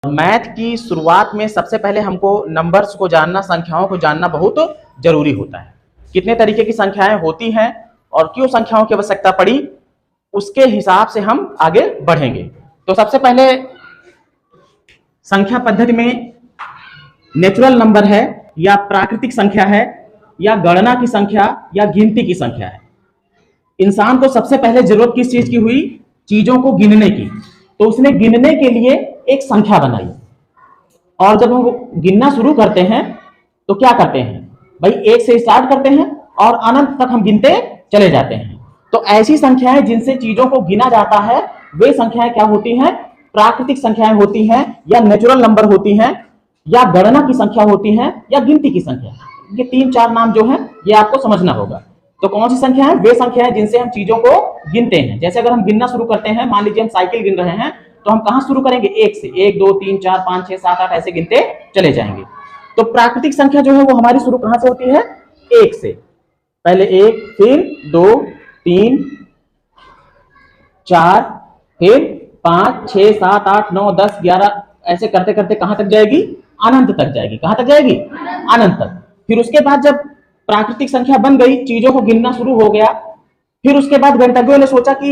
Math की शुरुआत में सबसे पहले हमको नंबर्स को जानना, संख्याओं को जानना बहुत जरूरी होता है। कितने तरीके की संख्याएं होती हैं और क्यों संख्याओं की आवश्यकता पड़ी, उसके हिसाब से हम आगे बढ़ेंगे। तो सबसे पहले संख्या पद्धति में नेचुरल नंबर है या प्राकृतिक संख्या है या गणना की संख्या या गिनती की संख्या है। इंसान को सबसे पहले जरूरत किस चीज की हुई? चीजों को गिनने की। तो उसने गिनने के लिए एक संख्या बनाई, और जब हम गिनना शुरू करते हैं तो क्या करते हैं भाई? एक से स्टार्ट करते हैं और अनंत तक हम गिनते चले जाते हैं। तो ऐसी संख्याएं जिनसे चीजों को गिना जाता है वे संख्याएं क्या होती हैं? प्राकृतिक संख्याएं होती हैं या नेचुरल नंबर होती हैं या गणना की संख्या होती हैं या गिनती की संख्या। ये 3-4 नाम जो हैं ये आपको समझना होगा। तो कौन सी संख्या है? वे संख्या है जिनसे हम चीजों को गिनते हैं। जैसे अगर हम गिनना शुरू करते हैं, मान लीजिए हम साइकिल गिन रहे हैं, तो हम कहां शुरू करेंगे? 1 से। 1 2 3 4 5 6 7 8 ऐसे गिनते चले जाएंगे। तो प्राकृतिक संख्या जो है वो हमारी शुरू कहां से होती है? 1 से। पहले 1, फिर 2 3 4, फिर 5 6 7 8 9 10 11 ऐसे करते करते कहां तक जाएगी? अनंत तक जाएगी। कहां तक जाएगी? अनंत तक। फिर उसके बाद जब प्राकृतिक संख्या बन गई, चीजों को गिनना शुरू हो गया, फिर उसके बाद गणितज्ञों ने सोचा कि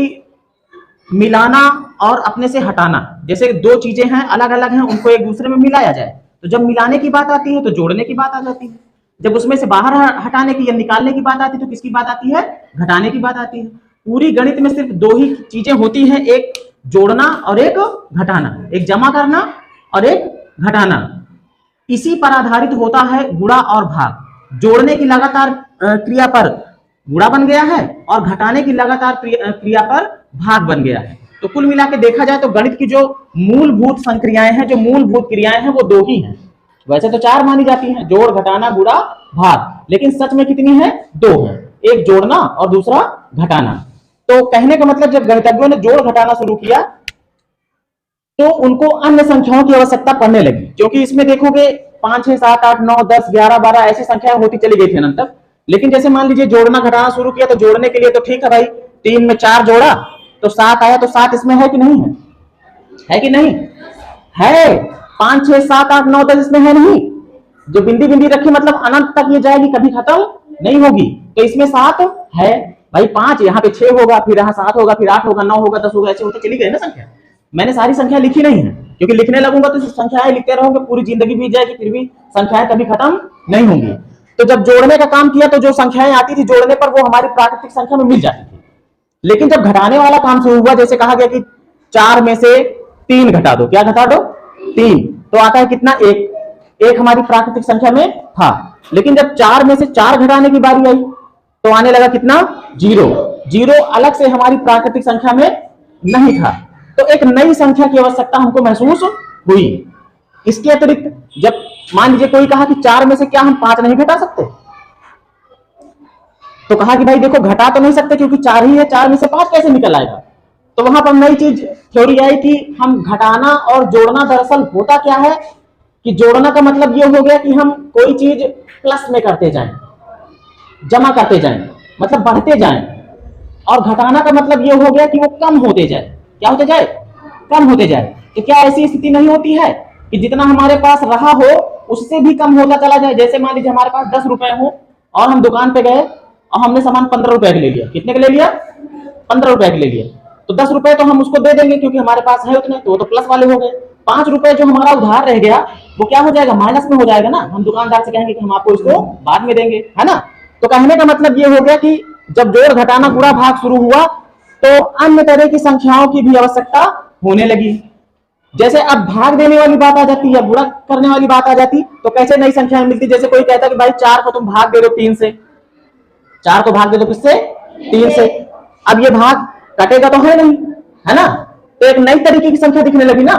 मिलाना और अपने से हटाना, जैसे दो चीजें हैं अलग अलग हैं, उनको एक दूसरे में मिलाया जाए। तो जब मिलाने की बात आती है तो जोड़ने की बात आ जाती है। जब उसमें से बाहर हटाने की या निकालने की बात आती है तो किसकी बात आती है? घटाने की बात आती है। पूरी गणित में सिर्फ दो ही चीजें होती हैं, एक जोड़ना और एक घटाना, एक जमा करना और एक घटाना। इसी पर आधारित होता है गुणा और भाग। जोड़ने की लगातार क्रिया पर गुणा बन गया है और घटाने की लगातार क्रिया पर भाग बन गया है। तो कुल मिला के देखा जाए तो गणित की जो मूलभूत संक्रियाएं हैं, जो मूलभूत क्रियाएं हैं, वो दो ही हैं। वैसे तो 4 मानी जाती हैं, जोड़ घटाना गुणा भाग, लेकिन सच में कितनी है? 2 है। एक जोड़ना और दूसरा घटाना। तो कहने का मतलब जब गणितज्ञों ने जोड़ घटाना शुरू किया तो उनको अन्य संख्याओं की आवश्यकता पड़ने लगी, क्योंकि इसमें देखोगे 5 6 7 8 9 10 11 12 ऐसी संख्याएं होती चली गई थी अनंत तक। लेकिन जैसे मान लीजिए जोड़ना घटाना शुरू किया तो जोड़ने के लिए तो ठीक है भाई, 3 में 4 जोड़ा तो 7 आया, तो 7 इसमें है कि नहीं है? है कि नहीं है? 5 6 7 8 9 10 इसमें है नहीं? जो बिंदी बिंदी रखी मतलब अनंत तक ये जाएगी, कभी खत्म नहीं होगी। तो इसमें 7 है भाई। 5 यहाँ पे 6 होगा, फिर यहाँ 7 होगा, फिर 8 होगा, 9 होगा, 10 होगा, ऐसे होते चली गई ना संख्या। मैंने सारी संख्या लिखी नहीं है, क्योंकि लिखने लगूंगा तो संख्याएं लिखते रहोगे, पूरी जिंदगी बीत जाएगी, फिर भी संख्याएं कभी खत्म नहीं होंगी। तो जब जोड़ने का काम किया तो जो संख्याएं आती थी जोड़ने पर वो हमारी प्राकृतिक संख्या में मिल जाती थी। लेकिन जब घटाने वाला काम शुरू हुआ, जैसे कहा गया कि 4 में से 3 घटा दो, क्या घटा दो? 3, तो आता है कितना? 1। 1 हमारी प्राकृतिक संख्या में था, लेकिन जब 4 में से 4 घटाने की बारी आई तो आने लगा कितना? 0। 0 अलग से हमारी प्राकृतिक संख्या में नहीं था। तो एक नई संख्या की आवश्यकता हमको महसूस हुई। इसके अतिरिक्त जब मान लीजिए कोई कहा कि 4 में से क्या हम 5 नहीं घटा सकते, तो कहा कि भाई देखो घटा तो नहीं सकते क्योंकि 4 ही है, 4 में से 5 कैसे निकल आएगा? तो वहां पर नई चीज थ्योरी आई कि हम घटाना और जोड़ना, दरअसल होता क्या है कि जोड़ना का मतलब ये हो गया कि हम कोई चीज प्लस में करते जाएं, जमा करते जाएं, मतलब बढ़ते जाएं, और घटाना का मतलब ये हो गया कि वो कम होते जाए। क्या होते जाए? कम होते जाए। तो क्या ऐसी स्थिति नहीं होती है कि जितना हमारे पास रहा हो उससे भी कम होता चला जाए? जैसे मान लीजिए हमारे पास 10 रुपए हो और हम दुकान पे गए और हमने सामान 15 रुपए का ले लिया। कितने का ले लिया? 15 रुपए का ले लिया। तो 10 रुपए तो हम उसको दे देंगे क्योंकि हमारे पास है उतने, तो वो तो प्लस वाले हो गए। 5 रुपए जो हमारा उधार रह गया वो क्या हो जाएगा? माइनस में हो जाएगा ना। हम दुकानदार से कहेंगे कि हम आपको इसको बाद में देंगे, है ना। तो कहने का मतलब ये हो गया कि जब जोड़ घटाना गुणा भाग शुरू हुआ तो अन्य तरह की संख्याओं की भी आवश्यकता होने लगी। जैसे अब भाग देने वाली बात आ जाती है, गुणा करने वाली बात आ जाती, तो कैसे नई संख्याएं मिलती? जैसे कोई कहता है कि भाई 4 को तुम भाग दे दो 3 से। 4 को भाग दे दो किससे? 3 से। अब ये भाग कटेगा तो है नहीं, है ना। तो एक नई तरीके की संख्या दिखने लगी ना,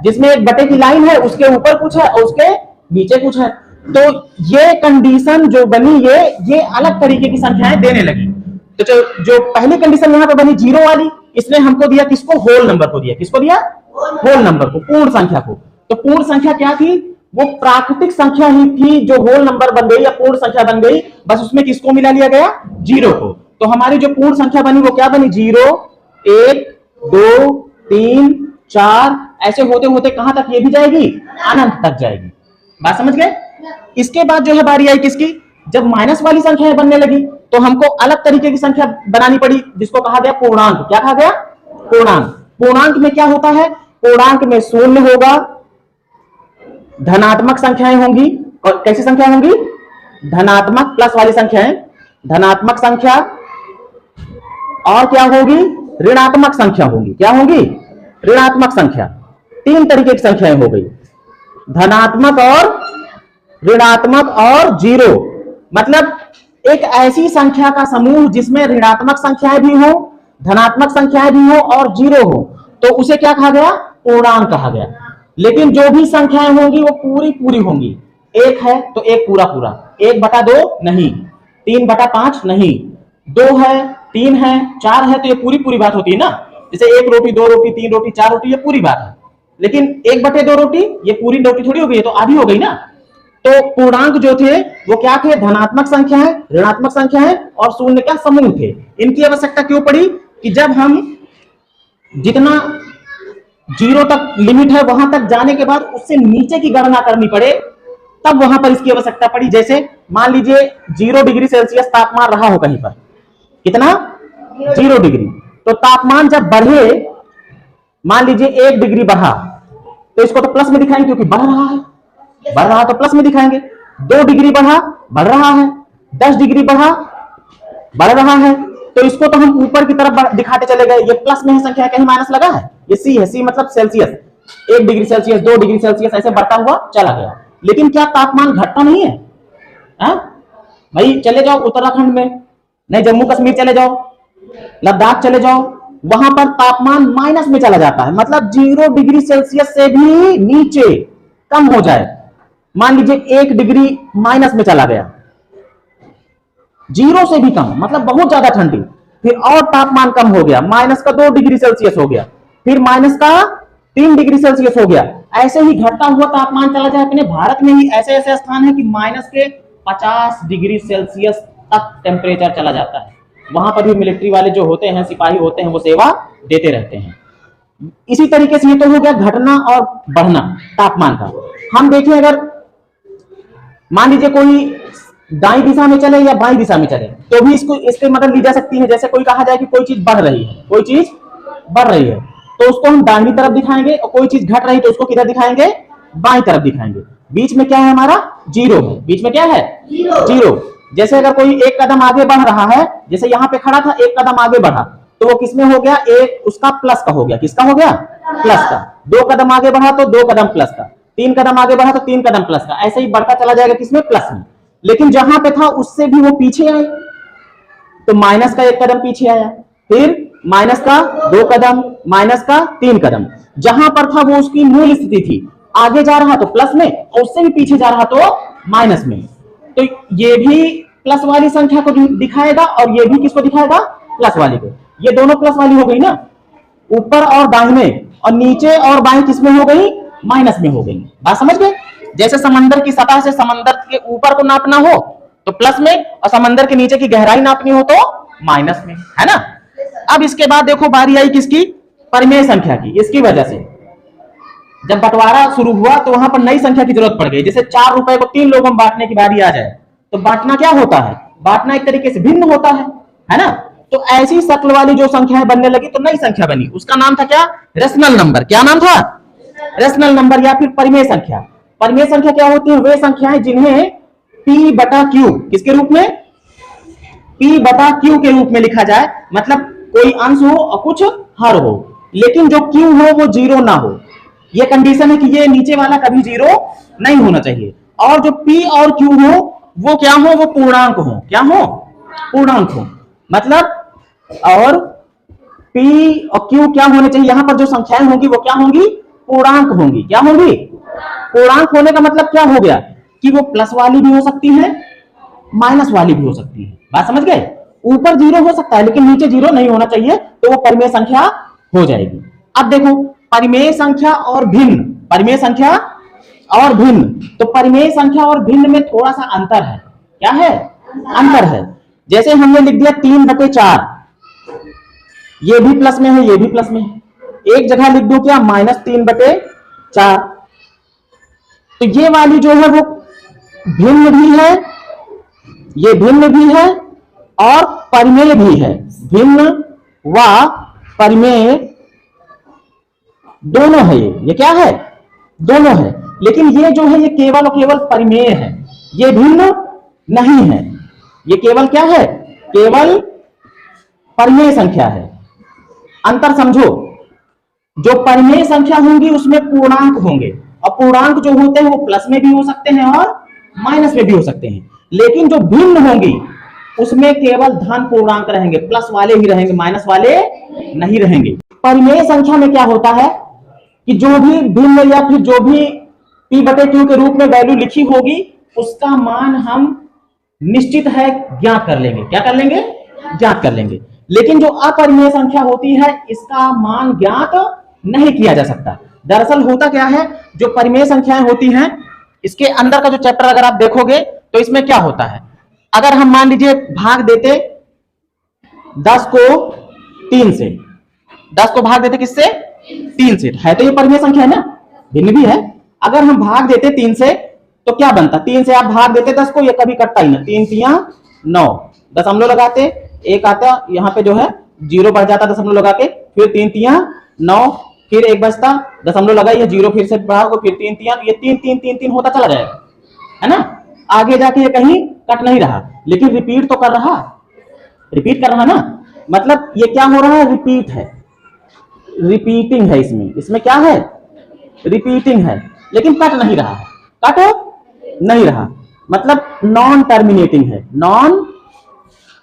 जिसमें एक बटे की लाइन है, उसके ऊपर कुछ है और उसके नीचे कुछ है। तो ये कंडीशन जो बनी, ये अलग तरीके की संख्याएं देने लगी। तो जो पहली कंडीशन यहाँ पे बनी 0 वाली, इसने हमको दिया किसको? होल नंबर को दिया। किसको दिया? होल नंबर को, पूर्ण संख्या को। तो पूर्ण संख्या क्या थी? वो प्राकृतिक संख्या ही थी जो होल नंबर बन गई या पूर्ण संख्या बन गई। बस उसमें किसको मिला लिया गया? 0 को। तो हमारी जो पूर्ण संख्या बनी वो क्या बनी? 0 1 2 3 4, ऐसे होते होते कहां तक ये भी जाएगी, अनंत तक जाएगी। बात समझ गए। इसके बाद जो है बारी आई किसकी, जब माइनस वाली संख्याएं बनने लगी तो हमको अलग तरीके की संख्या बनानी पड़ी, जिसको कहा गया पूर्णांक। क्या कहा गया, पूर्णांक। पूर्णांक में क्या होता है, पूर्णांक में शून्य होगा, धनात्मक संख्याएं होंगी, और कैसी संख्या होंगी, धनात्मक प्लस वाली संख्याएं, धनात्मक संख्या, और क्या होगी, ऋणात्मक संख्या होगी। क्या होगी, ऋणात्मक संख्या। 3 तरीके की संख्याएं हो गई, धनात्मक और ऋणात्मक और जीरो। मतलब एक ऐसी संख्या का समूह जिसमें ऋणात्मक संख्याएं भी हो, धनात्मक संख्याएं भी हो और जीरो हो, तो उसे क्या कहा गया, पूर्णांक कहा गया। लेकिन जो भी संख्याएं होंगी वो पूरी पूरी होंगी। 1 है तो 1 पूरा पूरा, 1/2 नहीं, 3/5 नहीं, 2 है, 3 है, 4 है, तो ये पूरी पूरी बात होती है ना। जैसे 1 रोटी, 2 रोटी, 3 रोटी, 4 रोटी, ये पूरी बात है। लेकिन 1/2 रोटी ये पूरी रोटी थोड़ी हो गई, तो आधी हो गई ना। तो पूर्णांक जो थे वो क्या थे, धनात्मक संख्या है, ऋणात्मक संख्या है और शून्य का समूह थे। इनकी आवश्यकता क्यों पड़ी कि जब हम जितना 0 तक लिमिट है वहां तक जाने के बाद उससे नीचे की गणना करनी पड़े, तब वहां पर इसकी आवश्यकता पड़ी। जैसे मान लीजिए 0 डिग्री सेल्सियस तापमान रहा हो कहीं पर, कितना, 0 डिग्री, तो तापमान जब बढ़े, मान लीजिए 1 डिग्री बढ़ा, तो इसको तो प्लस में दिखाएंगे क्योंकि बढ़ रहा है, बढ़ रहा तो प्लस में दिखाएंगे। 2 डिग्री बढ़ा, बढ़ रहा है, 10 डिग्री बढ़ा, बढ़ रहा है, तो इसको तो हम ऊपर की तरफ दिखाते चले गए। ये प्लस में है संख्या, कहीं माइनस लगा है, ये सी है, सी मतलब Celsius, 1 degree Celsius, 2 degree Celsius, ऐसे बढ़ता हुआ चला गया। लेकिन क्या तापमान घटता नहीं है, भाई चले जाओ उत्तराखंड में, नहीं जम्मू कश्मीर चले जाओ, लद्दाख चले जाओ, वहां पर तापमान माइनस में चला जाता है। मतलब 0 डिग्री सेल्सियस से भी नीचे कम हो जाए, मान लीजिए 1 डिग्री माइनस में चला गया, 0 से भी कम, मतलब बहुत ज्यादा ठंडी, फिर और तापमान कम हो गया, माइनस का 2 डिग्री सेल्सियस हो गया, फिर माइनस का 3 डिग्री सेल्सियस हो गया, ऐसे ही घटता हुआ तापमान चला जाए। अपने भारत में ही ऐसे ऐसे स्थान है कि माइनस के 50 डिग्री सेल्सियस तक टेम्परेचर चला जाता है। वहां पर भी मिलिट्री वाले जो होते हैं, सिपाही होते हैं, वो सेवा देते रहते हैं। इसी तरीके से ये तो हो गया घटना और बढ़ना तापमान का। हम देखें, अगर मान लीजिए कोई दाई दिशा में चले या बाई दिशा में चले, तो भी इसको इससे मदद ली जा सकती है। जैसे कोई कहा जाए कि कोई चीज बढ़ रही है, कोई चीज बढ़ रही है, तो उसको हम दाहिनी तरफ दिखाएंगे, और कोई चीज घट रही तो उसको किधर दिखाएंगे, बाई तरफ दिखाएंगे। बीच में क्या है हमारा, 0 है, बीच में क्या है, 0। जैसे अगर कोई 1 कदम आगे बढ़ रहा है, जैसे यहाँ पे खड़ा था, 1 कदम आगे बढ़ा, तो वो किसमें हो गया, एक उसका प्लस का हो गया, किसका हो गया, प्लस का। 2 कदम आगे बढ़ा तो 2 कदम प्लस का, 3 कदम आगे बढ़ा तो 3 कदम प्लस का, ऐसे ही बढ़ता चला जाएगा, किसमें, प्लस में। लेकिन जहां पे था उससे भी वो पीछे आए, तो माइनस का 1 कदम पीछे आया, फिर माइनस का 2 कदम, माइनस का 3 कदम। जहां पर था वो उसकी मूल स्थिति थी, आगे जा रहा तो प्लस में, और उससे भी पीछे जा रहा तो माइनस में। तो ये भी प्लस वाली संख्या को दिखाएगा और ये भी किसको दिखाएगा, प्लस वाली को। ये दोनों प्लस वाली हो गई ना, ऊपर और दाहिने, और नीचे और बाएं किसमें हो गई, माइनस में हो गई। बात समझ गए। जैसे समंदर की सतह से समंदर के ऊपर को नापना हो तो प्लस में, और समंदर के नीचे की गहराई नापनी हो तो माइनस में, है ना। अब इसके बाद देखो बारी आई किसकी, परिमेय संख्या की। इसकी वजह से जब बंटवारा शुरू हुआ तो वहां पर नई संख्या की जरूरत पड़ गई। जैसे 4 रुपए को 3 लोगों में बांटने की बारी आ जाए, तो बांटना क्या होता है, बांटना एक तरीके से भिन्न होता है ना। तो ऐसी शक्ल वाली जो संख्याएं बनने लगी तो नई संख्या बनी, उसका नाम था क्या, रेशनल नंबर। क्या नाम था, रेशनल नंबर या फिर परिमेय संख्या। परिमेय संख्या क्या होती है, वे संख्याएं जिन्हें P/Q किसके रूप में, P/Q के रूप में लिखा जाए। मतलब कोई अंश हो और कुछ हर हो, लेकिन जो Q हो वो 0 ना हो। ये कंडीशन है कि ये नीचे वाला कभी 0 नहीं होना चाहिए। और जो P और Q हो वो क्या हो, वो पूर्णांक हो। क्या हो, पूर्णांक हो। मतलब और P और Q क्या होने चाहिए, यहां पर जो संख्याएं होंगी वो क्या होंगी, पूर्णांक होंगी। क्या होंगी, पूर्णांक होने का मतलब क्या हो गया कि वो प्लस वाली भी हो सकती है, माइनस वाली भी हो सकती है। बात समझ गए। ऊपर 0 हो सकता है लेकिन नीचे 0 नहीं होना चाहिए, तो वो परिमेय संख्या हो जाएगी। अब देखो परिमेय संख्या और भिन्न, परिमेय संख्या और भिन्न, तो परिमेय संख्या और भिन्न में थोड़ा सा अंतर है। क्या है, अंतर है। जैसे हमने लिख दिया 3/4, ये भी प्लस में है, ये भी प्लस में है, एक जगह लिख दूं क्या, -3/4। तो ये वाली जो है वो भिन्न भी है, ये भिन्न भी है और परिमेय भी है। भिन्न व परिमेय दोनों है, ये क्या है, दोनों है। लेकिन ये जो है ये केवल और केवल परिमेय है, ये भिन्न नहीं है। ये केवल क्या है, केवल परिमेय संख्या है। अंतर समझो, जो परिमेय संख्या होंगी उसमें पूर्णांक होंगे, और पूर्णांक जो होते हैं वो प्लस में भी हो सकते हैं और माइनस में भी हो सकते हैं। लेकिन जो भिन्न होंगी उसमें केवल धन पूर्णांक रहेंगे, प्लस वाले ही रहेंगे, माइनस वाले नहीं रहेंगे। परिमेय संख्या में क्या होता है कि जो भी भिन्न या फिर जो भी p/q के रूप में वैल्यू लिखी होगी उसका मान हम निश्चित है ज्ञात कर लेंगे। क्या कर लेंगे, ज्ञात कर लेंगे। लेकिन जो अपरिमेय संख्या होती है इसका मान ज्ञात नहीं किया जा सकता। दरअसल होता क्या है, जो परिमेय संख्याएं होती हैं इसके अंदर का जो चैप्टर अगर आप देखोगे तो इसमें क्या होता है, अगर हम मान लीजिए भाग देते 10 को 3 से, 10 को भाग देते किससे, 3 से, है तो ये परिमेय संख्या है ना, भिन्न भी है। अगर हम भाग देते 3 से तो क्या बनता, 3 से आप भाग देते 10 को, ये कभी कटता ही ना, 3 3 9, दशमलव लगाते, एक आता यहाँ पे जो है 0 बढ़ जाता दशमलव लगा के, फिर 3 3 9, फिर एक बचता, दशमलव लगा, ये 0 फिर से बाहर को, फिर 3 3, ये 3 3 3 3 होता चला जाएगा, है ना। आगे जाके ये कहीं कट नहीं रहा, लेकिन रिपीट तो कर रहा, रिपीट कर रहा ना, मतलब ये क्या हो रहा है, रिपीट है, रिपीटिंग है इसमें, इसमें क्या है, रिपीटिंग है, लेकिन कट नहीं रहा है, कट नहीं रहा, मतलब नॉन टर्मिनेटिंग है, नॉन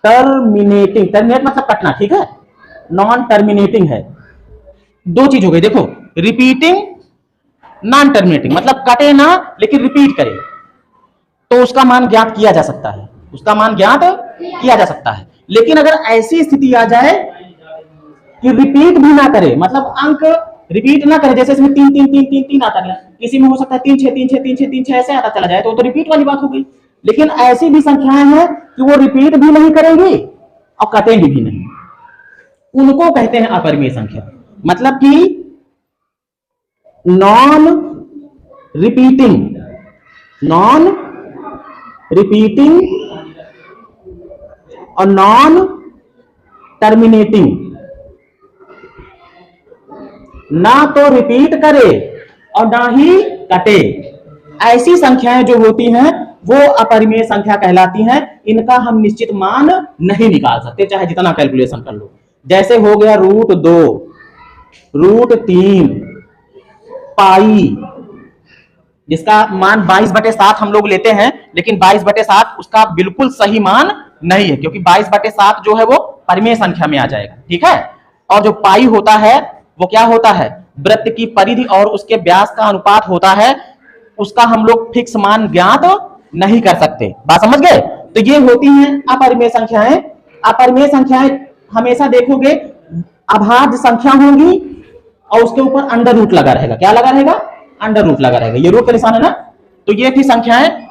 टर्मिनेटिंग, टर्मिनेट मतलब कटना, ठीक है, नॉन टर्मिनेटिंग है। दो चीज हो गई, देखो, रिपीटिंग, नॉन टर्मिनेटिंग, मतलब कटे ना लेकिन रिपीट करे, तो उसका मान ज्ञात किया जा सकता है, उसका मान ज्ञात किया जा सकता है। लेकिन अगर ऐसी स्थिति आ जाए कि रिपीट भी ना करे, मतलब अंक रिपीट ना करे, जैसे इसमें 3 3 3 3 3 आता गया, किसी में हो सकता है 3 6 3 6 3 6 3 6 ऐसे आता चला जाए, तो रिपीट वाली बात हो गई। लेकिन ऐसी भी संख्याएं हैं कि वो रिपीट भी नहीं करेंगी और कटेंगी भी नहीं, उनको कहते हैं अपरिमेय संख्या। मतलब कि नॉन रिपीटिंग, नॉन रिपीटिंग और नॉन टर्मिनेटिंग, ना तो रिपीट करे और ना ही कटे, ऐसी संख्याएं जो होती हैं वो अपरिमेय संख्या कहलाती हैं। इनका हम निश्चित मान नहीं निकाल सकते, चाहे जितना कैलकुलेशन कर लो। जैसे हो गया √2, √3, पाई, जिसका मान 22/7 हम लोग लेते हैं, लेकिन 22/7 उसका बिल्कुल सही मान नहीं है, क्योंकि 22/7 जो है वो परिमेय संख्या में आ जाएगा, ठीक है। और जो पाई होता है वो क्या होता है, वृत्त की परिधि और उसके व्यास का अनुपात होता है, उसका हम लोग फिक्स मान ज्ञात नहीं कर सकते। बात समझ गए। तो ये होती हैं अपरिमेय संख्याएं। अपरिमेय संख्याएं हमेशा देखोगे अभाज्य संख्या होंगी और उसके ऊपर अंडर रूट लगा रहेगा। क्या लगा रहेगा, अंडर रूट लगा रहेगा, ये रूट का निशान है ना। तो ये थी संख्याएं